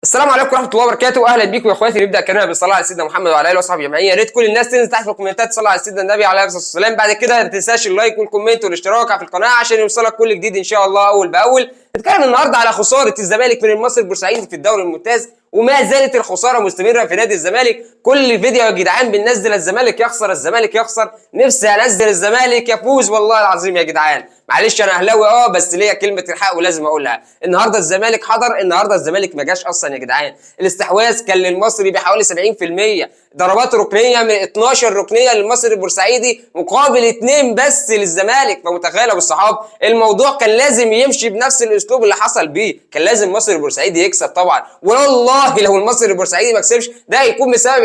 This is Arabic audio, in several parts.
السلام عليكم ورحمه الله وبركاته، اهلا بيكم يا اخواتي. نبدا كلامنا بالصلاه على سيدنا محمد وعلى اله وصحبه اجمعين. يا ريت كل الناس تنزل تحت في الكومنتات تصلي على سيدنا النبي عليه الصلاه والسلام. بعد كده ما تنساش اللايك والكومنت والاشتراك في القناه عشان يوصلك كل جديد ان شاء الله اول باول. نتكلم النهارده على خساره الزمالك من المصري البورسعيدي في الدوري الممتاز، وما زالت الخساره مستمره في نادي الزمالك. كل فيديو يا جدعان بننزل الزمالك يخسر الزمالك يخسر، نفسي انزل الزمالك يفوز والله العظيم يا جدعان. معلش انا اهلاوي بس ليا كلمه الحق ولازم اقولها. النهارده الزمالك حضر، النهارده الزمالك ما جاش اصلا يا جدعان. الاستحواذ كان للمصري بحوالي 70%، ضربات ركنيه من 12 ركنيه للمصري البورسعيدي مقابل 2 بس للزمالك. فمتخيل يا ابو الصحاب الموضوع كان لازم يمشي بنفس الاسلوب اللي حصل بيه، كان لازم المصري البورسعيدي يكسب طبعا. والله لو المصري البورسعيدي ما كسبش ده هيكون بسبب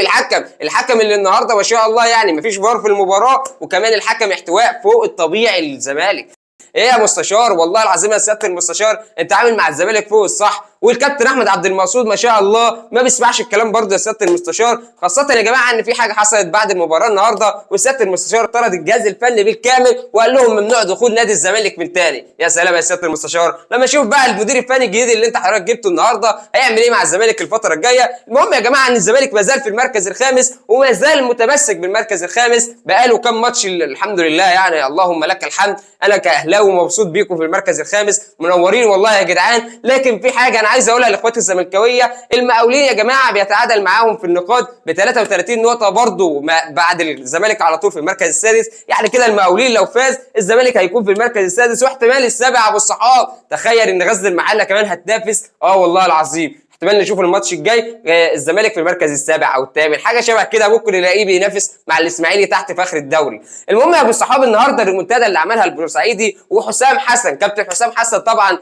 الحكم اللي النهارده ما شاء الله يعني ما فيش فار في المباراه، وكمان الحكم احتواء فوق الطبيعي للزمالك. ايه يا مستشار، والله العظيم يا سياده المستشار انت عامل مع الزمالك فوق الصح. والكابتن احمد عبد المقصود ما شاء الله ما بيسمعش الكلام برضه يا سياده المستشار، خاصه يا جماعه ان في حاجه حصلت بعد المباراه النهارده، وسياده المستشار طرد الجهاز الفني بالكامل وقال لهم ممنوع دخول نادي الزمالك من تاني. يا سلام يا سياده المستشار، لما اشوف بقى المدير الفني الجديد اللي انت حضرتك جبته النهارده هيعمل ايه مع الزمالك الفتره الجايه. المهم يا جماعه ان الزمالك ما زال في المركز الخامس وما زال متمسك بالمركز الخامس بقاله كام ماتش الحمد لله، يعني اللهم لك الحمد. انا كاهلاوي مبسوط بيكم في المركز الخامس، منورين والله يا جدعان. لكن في حاجه انا عايز اقولها لاخواتي الزملكاويه، المقاولين يا جماعه بيتعادل معاهم في النقاط ب 33 نقطه برضه بعد الزمالك على طول في المركز السادس. يعني كده المقاولين لو فاز الزمالك هيكون في المركز السادس واحتمال السابع يا ابو الصحاب. تخيل ان غزل المحله كمان هتنافس، والله العظيم احتمال نشوف الماتش الجاي الزمالك في المركز السابع او الثامن، حاجه شبه كده، ممكن نلاقيه بينافس مع الاسماعيلي تحت في اخر الدوري. المهم يا ابو الصحاب النهارده الريمونتادا اللي عملها البورسعيدي وحسام حسن، كابتن حسام حسن طبعا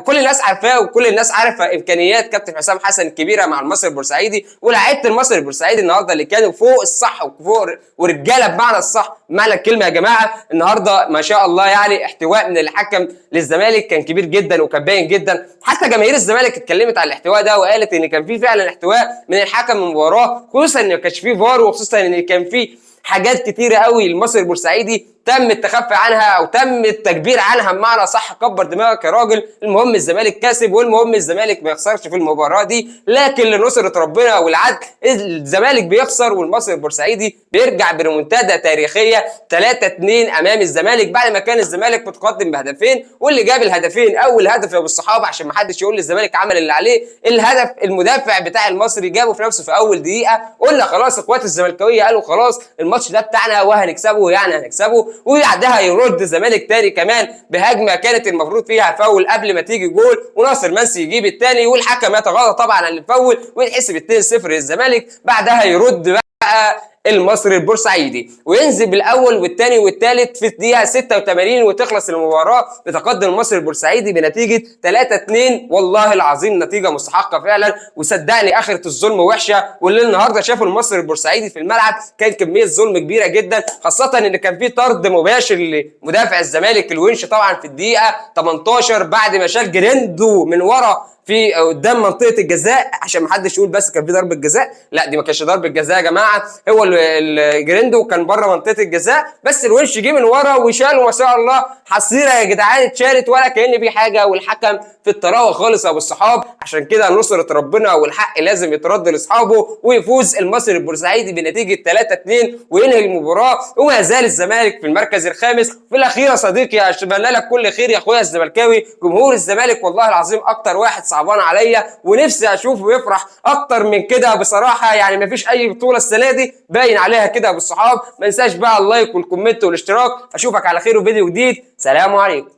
كل الناس عارفاه وكل الناس عارفه امكانيات كابتن حسام حسن الكبيره مع المصري البورسعيدي، ولاعيبه المصري البورسعيدي النهارده اللي كانوا فوق الصح وفوق ورجاله بمعنى الصح بمعنى الكلمه يا جماعه. النهارده ما شاء الله يعني احتواء من الحكم للزمالك كان كبير جدا وكان باين جدا، حتى جماهير الزمالك اتكلمت على الاحتواء ده وقالت ان كان في فعلا احتواء من الحكم من المباراه، خصوصا ان ما كانش فيه فار، وخصوصا ان كان في حاجات كتيره قوي المصري البورسعيدي تم التخفي عنها او تم التكبير عنها بمعنى صح. كبر دماغك يا راجل، المهم الزمالك كسب والمهم الزمالك ما يخسرش في المباراه دي. لكن لنصره ربنا والعدل الزمالك بيخسر والمصري البورسعيدي بيرجع بريمونتادا تاريخيه 3-2 امام الزمالك بعد ما كان الزمالك متقدم بهدفين. واللي جاب الهدفين اول هدف يا ابو الصحاب عشان ما حدش يقول الزمالك عمل اللي عليه، الهدف المدافع بتاع المصري جابه في نفسه في اول دقيقه. قلنا خلاص اخوات الزملكاويه قالوا خلاص الماتش ده بتاعنا وهنكسبه، يعني هنكسبه. وبعدها يرد الزمالك تاني كمان بهجمه كانت المفروض فيها فاول قبل ما تيجي جول، وناصر منسي يجيب الثاني والحكم يتغاضى طبعا عن الفاول ويتحسب 2-0 للزمالك. بعدها يرد بقى المصري البورسعيدي وينزل بالاول والثاني والثالث في الدقيقه 86 وتخلص المباراه بتقدم المصري البورسعيدي بنتيجه 3-2. والله العظيم نتيجه مستحقه فعلا، وصدقني اخره الظلم وحشه. واللي النهارده شافه المصري البورسعيدي في الملعب كان كميه ظلم كبيره جدا، خاصه ان كان في طرد مباشر لمدافع الزمالك الونش طبعا في الدقيقه 18 بعد ما شال جريندو من ورا في قدام منطقه الجزاء، عشان ما حدش يقول بس كان في ضربه جزاء، لا دي ما كانش ضربه جزاء يا جماعه، هو الجريندو كان بره منطقه الجزاء بس الونش جه من ورا وشاله ما شاء الله. حصيره يا جدعان اتشالت ولا كأن في حاجه، والحكم في الطراوه خالص يا ابو الصحاب. عشان كده نصره ربنا والحق لازم يترد لاصحابه ويفوز المصري البورسعيدي بنتيجه 3-2 وينهي المباراه، وما زال الزمالك في المركز الخامس. في الاخير يا صديقي اتمنى لك كل خير يا اخويا الزملكاوي، جمهور الزمالك والله العظيم اكتر واحد صعبان عليا ونفسي اشوفه يفرح اكتر من كده بصراحه. يعني ما فيش اي بطوله السنه دي باين عليها كده يا ابو الصحاب. ما ننساش بقى اللايك والكومنت والاشتراك. اشوفك على خير وفيديو جديد، سلام عليكم.